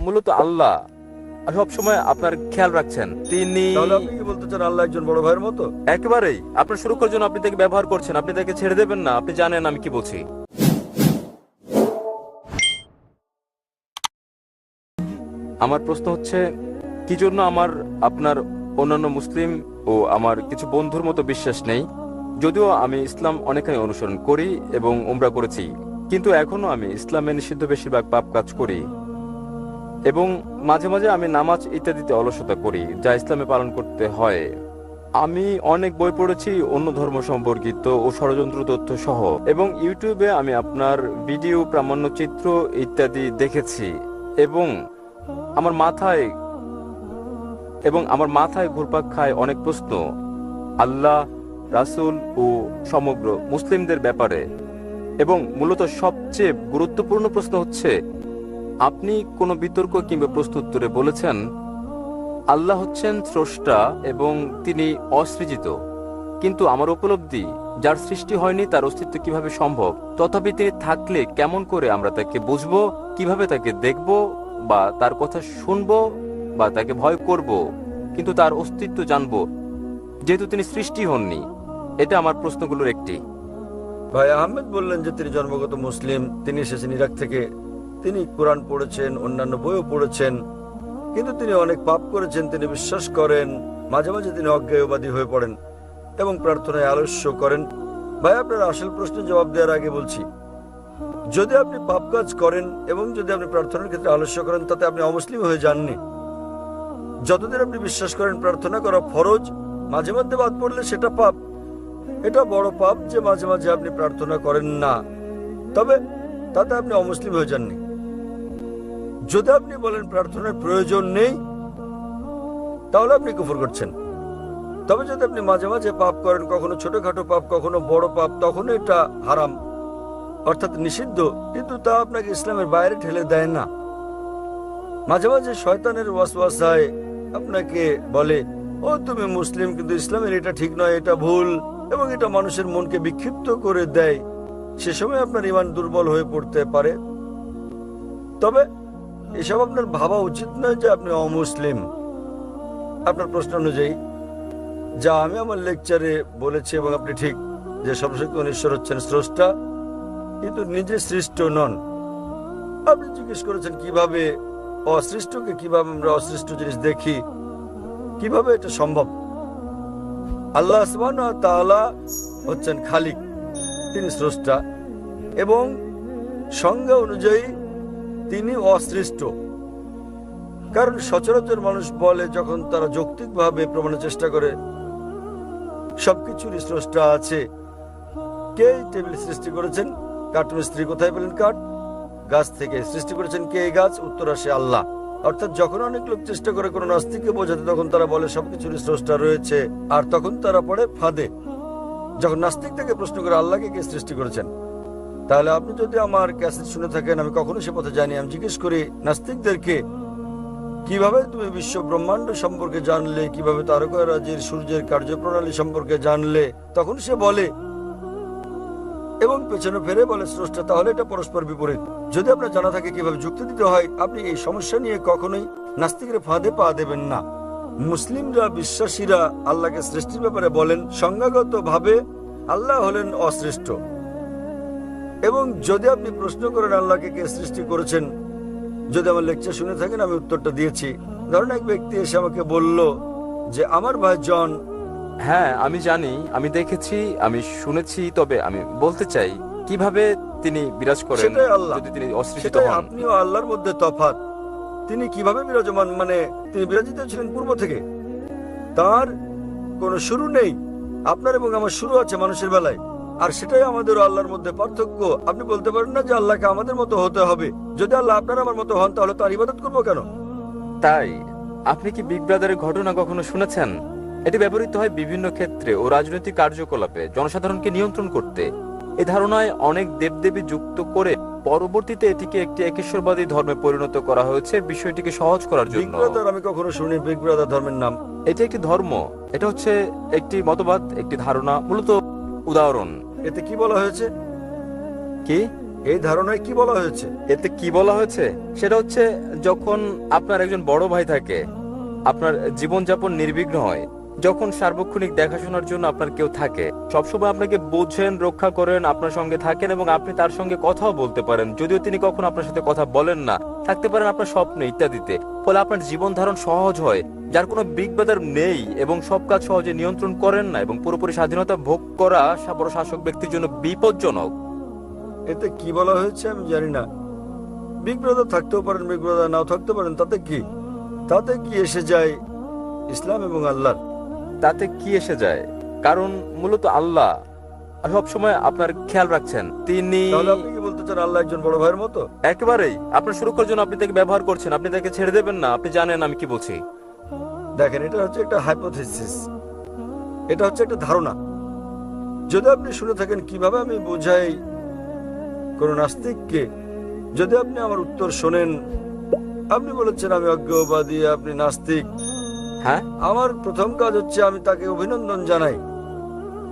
মূলত আল্লাহ সবসময় আপনার খেয়াল রাখছেন। তিনি তাহলে আপনি কি বলতে চান আল্লাহ একজন বড় ভাইয়ের মতো? একেবারেই আপনার সুরক্ষার জন্য আপনি তাকে ব্যবহার করছেন, আপনি তাকে ছেড়ে দেবেন না। আপনি জানেন আমি কি বলছি। আমার প্রশ্ন হচ্ছে, কি জন্য আমার আপনার অন্যান্য মুসলিম ও আমার কিছু বন্ধুর মতো বিশ্বাস নেই? যদিও আমি ইসলাম অনেকখানি অনুসরণ করি এবং উমরা করেছি, কিন্তু এখনো আমি ইসলামে নিষিদ্ধ বেশিরভাগ পাপ কাজ করি এবং মাঝে মাঝে আমি নামাজ ইত্যাদিতে অলসতা করি, যা ইসলামে পালন করতে হয়। আমি অনেক বই পড়েছি অন্য ধর্ম সম্পর্কিত ও ষড়যন্ত্র তথ্য সহ, এবং ইউটিউবে আমি আপনার ভিডিও, প্রামাণ্যচিত্র ইত্যাদি দেখেছি এবং আমার মাথায় ঘুরপাক খায় অনেক প্রশ্ন আল্লাহ, রাসূল ও সমগ্র মুসলিমদের ব্যাপারে। এবং মূলত সবচেয়ে গুরুত্বপূর্ণ প্রশ্ন হচ্ছে, আপনি কোনো বিতর্ক কিংবা প্রশ্নোত্তরে বলেছেন আল্লাহ হচ্ছেন স্রষ্টা এবং তিনি অসৃজিত, কিন্তু আমার উপলব্ধি যার সৃষ্টি হয়নি তার অস্তিত্ব কিভাবে সম্ভব? তথাপি তিনি থাকলে কেমন করে আমরা তাকে বুঝবো, কিভাবে তাকে দেখব বা তার কথা শুনবো বা তাকে ভয় করব, কিন্তু তার অস্তিত্ব জানবো যেহেতু তিনি সৃষ্টি হননি? এটা আমার প্রশ্নগুলোর একটি। ভাই আহমেদ বললেন যে তিনি জন্মগত মুসলিম, তিনি এসেছেন ইরাক থেকে, তিনি কোরআন পড়েছেন, অন্যান্য বইও পড়েছেন, কিন্তু তিনি অনেক পাপ করেছেন। তিনি বিশ্বাস করেন, মাঝে মাঝে তিনি অজ্ঞেয়বাদী হয়ে পড়েন এবং প্রার্থনায় আলস্য করেন। ভাই আপনার আসল প্রশ্নের জবাব দেওয়ার আগে বলছি, যদি আপনি পাপ কাজ করেন এবং যদি আপনি প্রার্থনার ক্ষেত্রে আলস্য করেন, তাতে আপনি অমুসলিম হয়ে যাননি। যতদিন আপনি বিশ্বাস করেন প্রার্থনা করা ফরজ, মাঝে মধ্যে বাদ পড়লে সেটা পাপ। এটা বড় পাপ যে মাঝে মাঝে আপনি প্রার্থনা করেন না, তবে তাতে আপনি অমুসলিম হয়ে যাননি। যদি আপনি বলেন প্রার্থনার প্রয়োজন নেই, তাহলে আপনি কুফর করছেন। তবে যদি আপনি মাঝে মাঝে পাপ করেন, কখনো ছোটখাটো পাপ, কখনো বড় পাপ, তখন এটা হারাম, অর্থাৎ নিষিদ্ধ, কিন্তু তা আপনাকে ইসলামের বাইরে ঠেলে দেয় না। মাঝে মাঝে শয়তানের ওয়াসওয়াসায় আপনাকে বলে, ও তুমি মুসলিম, কিন্তু ইসলামের এটা ঠিক নয়, এটা ভুল, এবং এটা মানুষের মনকে বিক্ষিপ্ত করে দেয়। সে সময় আপনার ঈমান দুর্বল হয়ে পড়তে পারে। তবে এসব আপনার ভাবা উচিত নয় যে আপনি অমুসলিম। আপনার প্রশ্ন অনুযায়ী যা আমি আমার লেকচারে বলেছি, এবং আপনি ঠিক যে সর্বশক্তিমান ঈশ্বর হচ্ছেন স্রষ্টা, কিন্তু নিজে সৃষ্ট নন। আপনি জিজ্ঞেস করেছেন কিভাবে অসৃষ্টকে, কিভাবে আমরা অসৃষ্ট জিনিস দেখি, কিভাবে এটা সম্ভব? আল্লাহ সুবহানাহু ওয়া তাআলা হচ্ছেন খালিক, তিনি স্রষ্টা, এবং সংজ্ঞা অনুযায়ী তিনি অসৃষ্ট। কারণ সচরাচর মানুষ বলে, যখন তারা যৌক্তিকভাবে প্রমাণের চেষ্টা করে, সবকিছুরই স্রষ্টা আছে। কে টেবিল সৃষ্টি করেছেন? কাঠ মিস্ত্রি কোথায় পেলেন কাঠ? গাছ থেকে। সৃষ্টি করেছেন কে এই গাছ? উত্তর আসে আল্লাহ। অর্থাৎ যখন অনেক লোক চেষ্টা করে কোনো নাস্তিককে বোঝাতে, তখন তারা বলে সবকিছুরই স্রষ্টা রয়েছে, আর তখন তারা পড়ে ফাঁদে। যখন নাস্তিক থেকে প্রশ্ন করে আল্লাহকে কে সৃষ্টি করেছেন, তাহলে আপনি যদি আমার ক্যাসেট শুনে থাকেন, আমি কখনো সে পথে যাইনি। আমি জিজ্ঞেস করি নাস্তিকদেরকে, কিভাবে তুমি বিশ্ব ব্রহ্মাণ্ড সম্পর্কে জানলে, কিভাবে তারকারাজির সূর্যের কার্যপ্রণালী সম্পর্কে জানলে? তখন সে বলে, এবং পেছনে ফেরে বলে স্রষ্টা। তাহলে এটা পরস্পর বিপরীত। যদি আপনার জানা থাকে কিভাবে যুক্তি দিতে হয়, আপনি এই সমস্যা নিয়ে কখনোই নাস্তিকের ফাঁদে পা দেবেন না। মুসলিমরা, বিশ্বাসীরা আল্লাহকে সৃষ্টির ব্যাপারে বলেন সংজ্ঞাগতভাবে আল্লাহ হলেন অসৃষ্ট। এবং যদি আপনি প্রশ্ন করেন আল্লাহকে কে সৃষ্টি করেছেন, যদি আমার লেকচার শুনে থাকেন, আমি উত্তরটা দিয়েছি। ধরেন এক ব্যক্তি এসে আমাকে বলল যে আমার ভাই জন। হ্যাঁ, আমি জানি, আমি দেখেছি, আমি শুনেছি, তবে আমি বলতে চাই কিভাবে তিনি বিরাজ করেন সেটাই আল্লাহ, যদি তিনি অসৃষ্ট সেটাই হন। আপনি ও আল্লাহর মধ্যে তফাৎ। তিনি কিভাবে বিরাজমান, মানে তিনি বিরাজিত ছিলেন পূর্ব থেকে, তার কোনো শুরু নেই। আপনার এবং আমার শুরু আছে মানুষের বেলায়, আর সেটাই আমাদের ও আল্লাহর মধ্যে পার্থক্য। আপনি বলতে পারেন না যে আল্লাহকে আমাদের মতো হতে হবে। যদি আল্লাহ আপনার আমার মতো হন, তাহলে তার ইবাদত করবো কেন? তাই আপনি কি বিগ ব্রাদারের ঘটনা কখনো শুনেছেন? এটি ব্যবহৃত হয় বিভিন্ন ক্ষেত্রে ও রাজনৈতিক কার্যকলাপে জনসাধারণকে নিয়ন্ত্রণ করতে। এই ধারণায় অনেক দেবদেবী যুক্ত করে পরবর্তীতে এটিকে একটি একেশ্বরবাদী ধর্মে পরিণত করা হয়েছে, বিষয়টিকে সহজ করার বিগ জন্য। ব্রাদার আমি কখনো শুনি। বিগ ব্রাদার ধর্মের নাম? এটি একটি ধর্ম, এটা হচ্ছে একটি মতবাদ, একটি ধারণা, মূলত উদাহরণ। এতে কি বলা হয়েছে? কি? এই ধারণায় কি বলা হয়েছে? এতে কি বলা হয়েছে সেটা হচ্ছে, যখন আপনার একজন বড় ভাই থাকে, আপনার জীবনযাপন নির্বিঘ্ন হয়, যখন সার্বক্ষণিক দেখাশোনার জন্য আপনার কেউ থাকে, সবসময় আপনাকে বোঝেন, রক্ষা করেন, আপনার সঙ্গে থাকেন এবং আপনি তার সঙ্গে কথাও বলতে পারেন, যদিও তিনি কখনো আপনার সাথে কথা বলেন না, থাকতে পারেন আপনার স্বপ্নে ইত্যাদিতে, ফলে আপনার জীবন ধারণ সহজ হয়, যার কোনো বিগবাদার নেই এবং সব কাজ সহজে নিয়ন্ত্রণ করেন না এবং পুরোপুরি স্বাধীনতা ভোগ করা বড় শাসক ব্যক্তির জন্য বিপজ্জনক। এতে কি বলা হয়েছে আমি জানি না। বিগ ব্রাদার থাকতেও পারেন, বিগ ব্রাদার নাও থাকতে পারেন, তাতে কি এসে যায় ইসলাম এবং আল্লাহ? তাতে কি এসে যায়? কারণ মূলত আল্লাহ সব সময় আপনার খেয়াল রাখছেন। তিনি তাহলে আপনি কি বলতে চান আল্লাহ একজন বড় ভাইয়ের মতো? একেবারেই আপনার সুরক্ষার জন্য আপনি তাকে ব্যবহার করছেন, আপনি তাকে ছেড়ে দেবেন না। আপনি জানেন আমি কি বলছি। দেখেন, এটা হচ্ছে একটা হাইপোথেসিস, এটা হচ্ছে একটা ধারণা। যদি আপনি শুনে থাকেন কিভাবে আমি বোঝাই কোন নাস্তিককে, যদি আপনি আমার উত্তর শোনেন, আপনি বলেছেন আমি অজ্ঞবাদী, আপনি নাস্তিক। হ্যাঁ, আমার প্রথম কাজ হচ্ছে আমি তাকে অভিনন্দন জানাই।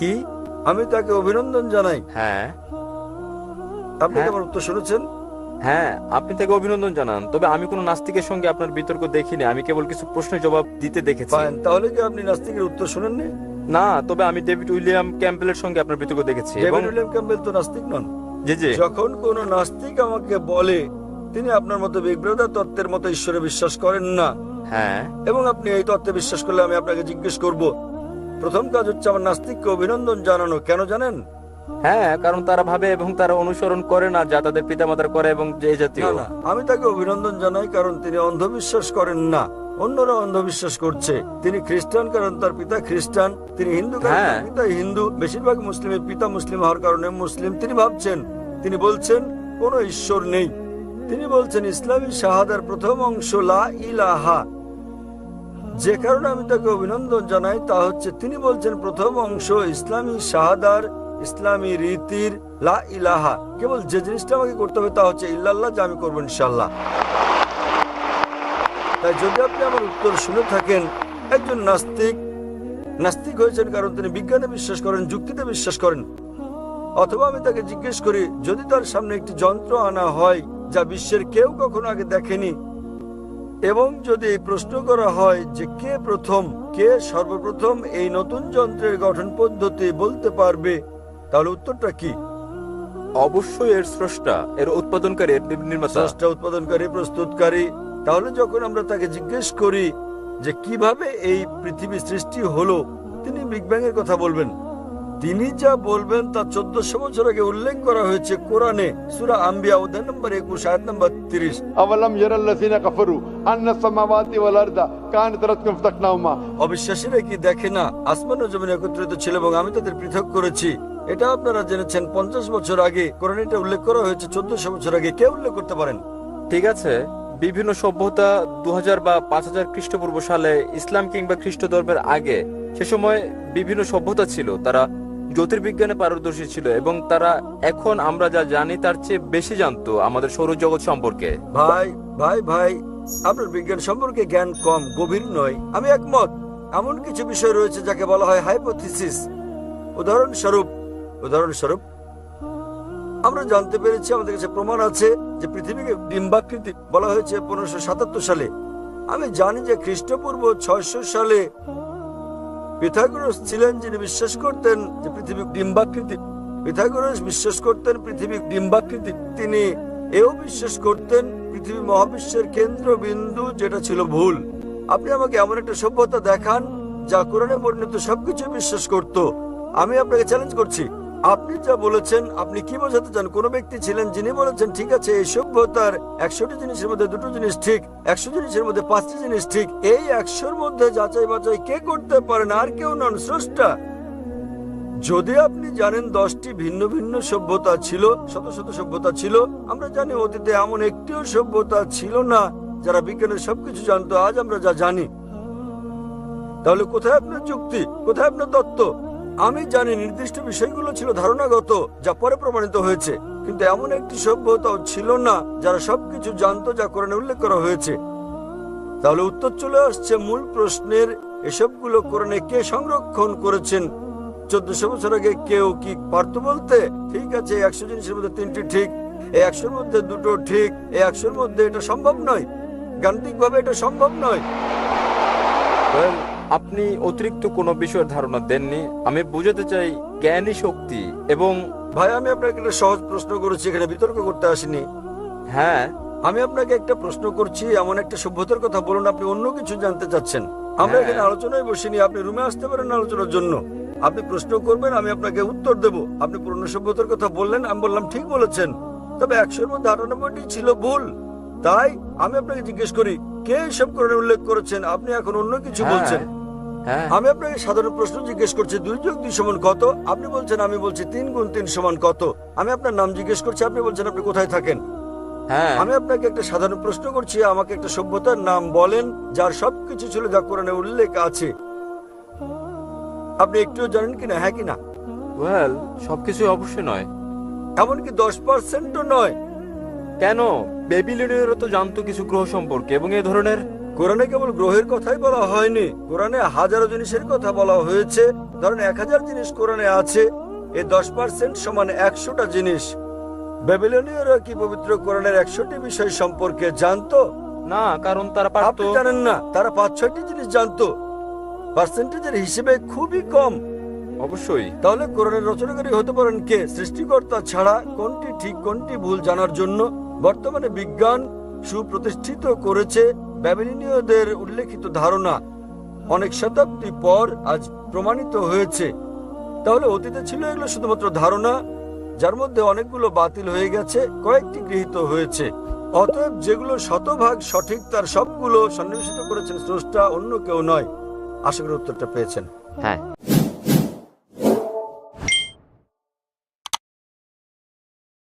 কি? আমি তাকে অভিনন্দন জানাই। হ্যাঁ আপনি কি হ্যাঁ। আমার উত্তর শুনেছেন? হ্যাঁ, আপনি তাকে অভিনন্দন জানান। তবে আমি কোনো নাস্তিকের সঙ্গে আপনার বিতর্ক দেখিনি, আমি কেবল কিছু প্রশ্নের জবাব দিতে দেখেছি। ফাইন, তাহলে কি আপনি নাস্তিকের উত্তর শুনেননি? না, তবে আমি ডেভিড উইলিয়াম ক্যাম্পবেলের সঙ্গে আপনার বিতর্ক দেখেছি। এবং ডেভিড উইলিয়াম ক্যাম্পবেল তো নাস্তিক নন। জি জি, যখন কোন নাস্তিক আমাকে বলে তিনি আপনার মতো বিগ ব্রাদার তত্ত্বের মতো ঈশ্বরে বিশ্বাস করেন না, হ্যাঁ এবং আপনি এই তত্ত্বে বিশ্বাস করলে আমি আপনাকে জিজ্ঞেস করব, প্রথম কাজ হচ্ছে আমার নাস্তিককে অভিনন্দন জানানো। কেন জানেন? হ্যাঁ, কারণ তারা ভাবে এবং তারা অনুসরণ করে না যা তাদের পিতামাতার করে এবং যে জাতীয়। না, আমি তাকে অভিনন্দন জানাই কারণ তিনি অন্ধবিশ্বাস করেন না। অন্যরা অন্ধবিশ্বাস করছে। তিনি খ্রিস্টান কারণ তার পিতা খ্রিস্টান, তিনি হিন্দু কারণ হ্যাঁ। তার পিতা হিন্দু, বেশিরভাগ মুসলিমের পিতা মুসলিম হওয়ার কারণে মুসলিম। তিনি ভাবছেন, তিনি বলছেন কোনো ঈশ্বর নেই। তিনি বলছেন ইসলামী শাহাদার প্রথম অংশ লা ইলাহা। যে কারণে আমি তাকে অভিনন্দন জানাই তা হচ্ছে তিনি বলছেন প্রথম অংশ ইসলামী শাহাদার, ইসলামী রীতির লা ইলাহা। কেবল যে জিনিসটা আমাকে করতে হবে তা হচ্ছে ইল্লাল্লাহ, যা আমি করবো ইনশাআল্লাহ। তাই যদি আপনি আমার উত্তর শুনে থাকেন, একজন নাস্তিক হয়েছেন কারণ তিনি বিজ্ঞানে বিশ্বাস করেন, যুক্তিতে বিশ্বাস করেন। অথবা আমি তাকে জিজ্ঞেস করি, যদি তার সামনে একটি যন্ত্র আনা হয় যা বিশ্বের কেউ কখনো আগে দেখেনি, এবং যদি এই প্রশ্ন করা হয় যে কে সর্বপ্রথম এই নতুন যন্ত্রের গঠন পদ্ধতি বলতে পারবে, তাহলে উত্তরটা কি? অবশ্যই এর স্রষ্টা, এর উৎপাদনকারী, এর নির্মাতা। স্রষ্টা, উৎপাদনকারী, প্রস্তুতকারী। তাহলে যখন আমরা তাকে জিজ্ঞেস করি যে কিভাবে এই পৃথিবী সৃষ্টি হলো, তিনি বিগ ব্যাং এর কথা বলবেন। তিনি যা বলবেন তা 1400 বছর আগে উল্লেখ করা হয়েছে কোরআনে, সূরা আম্বিয়া অধ্যায় নম্বর 21 আয়াত নম্বর 30। أولم ير الذين كفروا أن السماوات والأرض كانت رتقا فتقناهما। অবিশ্বাসীরা কি দেখে না আসমান ও জমিন একত্রিত ছিল এবং আমি তাদের পৃথক করেছি? এটা আপনারা জেনেছেন 50 বছর আগে কোরআনে এটা উল্লেখ করা হয়েছে। 1400 বছর আগে কে উল্লেখ করতে পারেন? ঠিক আছে, বিভিন্ন সভ্যতা 2000 বা 5000 খ্রিস্টপূর্ব সালে, ইসলাম কিংবা খ্রিস্ট ধর্মের আগে, সে সময় বিভিন্ন সভ্যতা ছিল, তারা জ্যোতির্বিজ্ঞানে পারদর্শী ছিল এবং তারা এখন আমরা যা জানি তার চেয়ে বেশি জানতো আমাদের সৌরজগৎ সম্পর্কে। ভাই, আপনার বিজ্ঞান সম্পর্কে জ্ঞান কম, গভীর নয়। আমি একমত। এমন কিছু বিষয় রয়েছে যাকে বলা হয় হাইপোথিসিস। উদাহরণস্বরূপ আমরা জানতে পেরেছি, আমাদের কাছে প্রমাণ আছে যে পৃথিবীকে ডিম্বাকৃতি বলা হয়েছে 1577 সালে। আমি জানি যে খ্রিস্টপূর্ব 600 সালে পিথাগোরাস ছিলেন যিনি বিশ্বাস করতেন যে পৃথিবী ডিম্বাকৃতি। পিথাগোরাস বিশ্বাস করতেন পৃথিবী ডিম্বাকৃতি। তিনি এও বিশ্বাস করতেন পৃথিবী মহাবিশ্বের কেন্দ্রবিন্দু, যেটা ছিল ভুল। আপনি আমাকে এমন একটা সভ্যতা দেখান যা কোরআনে বর্ণিত সবকিছু বিশ্বাস করত। আমি আপনাকে চ্যালেঞ্জ করছি, আপনি যা বলেছেন, আপনি কি বোঝাতে চান? কোন ব্যক্তি ছিলেন যিনি বলেছেন ঠিক আছে এই সভ্যতার 100টি জিনিসের মধ্যে 2টো জিনিস ঠিক, 100 জিনিসের মধ্যে 5টি জিনিস ঠিক। এই 100-র মধ্যে যাচাই বাছাই কে করতে পারেন? আর কেউ নন, স্রষ্টা। যদি আপনি জানেন 10টি ভিন্ন ভিন্ন সভ্যতা ছিল, শত শত সভ্যতা ছিল, আমরা জানি অতীতে এমন একটিও সভ্যতা ছিল না যারা বিজ্ঞানের সবকিছু জানতো আজ আমরা যা জানি। তাহলে কোথায় আপনার যুক্তি, কোথায় আপনার তত্ত্ব? আমি জানি নির্দিষ্ট বিষয়গুলো ছিল ধারণাগত, যা পরে প্রমাণিত হয়েছে, কিন্তু এমন একটি সভ্যতাও ছিল না যারা সবকিছু জানতো যা কোরআনে উল্লেখ করা হয়েছে। তাহলে উত্তর চলে আসছে মূল প্রশ্নের, এসবগুলো কোরআনে কে সংরক্ষণ করেছেন? 1400 বছর আগে কেউ কি পারত বলতে ঠিক আছে 100 জিনিসের মধ্যে 3টি ঠিক, এই 100-র মধ্যে দুটো ঠিক, এই 100-র মধ্যে এটা সম্ভব নয়, গাণিতিকভাবে এটা সম্ভব নয়। Well, আপনি অতিরিক্ত কোনো বিষয়ের ধারণা দেননি। আমি বুঝাতে চাই জ্ঞানী শক্তি এবং ভাই, আমি আপনাকে একটা সহজ প্রশ্ন করেছি, এখানে বিতর্ক করতে আসিনি। হ্যাঁ, আমি আপনাকে একটা প্রশ্ন করছি, এমন একটা সভ্যতার কথা বলুন, আপনি অন্য কিছু জানতে চাচ্ছেন। আমরা হ্যাঁ। এখানে আলোচনায় বসিনি, আপনি রুমে আসতে পারেন আলোচনার জন্য। আপনি প্রশ্ন করবেন, আমি আপনাকে উত্তর দেব। আপনি পুরনো সভ্যতার কথা বললেন, আমি বললাম ঠিক বলেছেন, তবে 100-র মধ্যে 98টি ছিল ভুল। তাই আমি আপনাকে জিজ্ঞেস করি, কে এসব কোরআনে উল্লেখ করেছেন? আপনি এখন অন্য কিছু হ্যাঁ, বলছেন। হ্যাঁ, আমি আপনাকে সাধারণ প্রশ্ন জিজ্ঞেস করছি, 2 যোগ 2 সমান কত? আপনি বলছেন, আমি বলছি 3 গুণ 3 সমান কত? আমি আপনার নাম জিজ্ঞেস করছি, আপনি বলছেন আপনি কোথায় থাকেন। হ্যাঁ। আমি আপনাকে একটা সাধারণ প্রশ্ন করছি, আমাকে একটা সভ্যতার নাম বলেন যার সবকিছু ছিল যা কোরআনে উল্লেখ আছে। আপনি একটুও জানেন কিনা? হ্যাঁ কিনা? ওয়েল, সবকিছু অবশ্যই নয়। এমনকি 10%ও নয়। কেন? বেবিলনীয়রা তো জানতো কিছু গ্রহ সম্পর্কে এবং এই ধরনের। কোরআনে কেবল গ্রহের কথাই বলা হয়নি, কোরআনে হাজারো জিনিসের কথা বলা হয়েছে। ধরেন 1000 জিনিস কোরআনে আছে, এই 10% সমান 100টা জিনিস। বেবিলনীয়রা কি পবিত্র কোরআনের 100টি বিষয় সম্পর্কে জানতো? না, কারণ তারা পারতো। আপনি জানেন না, তারা 5-6টি জিনিস জানতো। পার্সেন্টেজের হিসেবে খুবই কম। অবশ্যই। তাহলে কোরআনের রচনাকারী হতে পারেন কে? সৃষ্টিকর্তা ছাড়া কোনটি ঠিক কোনটি ভুল জানার জন্য বর্তমানে বিজ্ঞান সুপ্রতিষ্ঠিত করেছে ব্যাবিলনীয়দের উল্লেখিত ধারণা অনেক শতাব্দী পর আজ প্রমাণিত হয়েছে। তাহলে অতীতে ছিল এগুলো শুধুমাত্র ধারণা, যার মধ্যে অনেকগুলো বাতিল হয়ে গেছে, কয়েকটি গৃহীত হয়েছে। অতএব যেগুলো শতভাগ সঠিক তার সবগুলো সন্নিবেশিত করেছেন স্রষ্টা, অন্য কেউ নয়। আশা করি উত্তরটা পেয়েছেন। হ্যাঁ।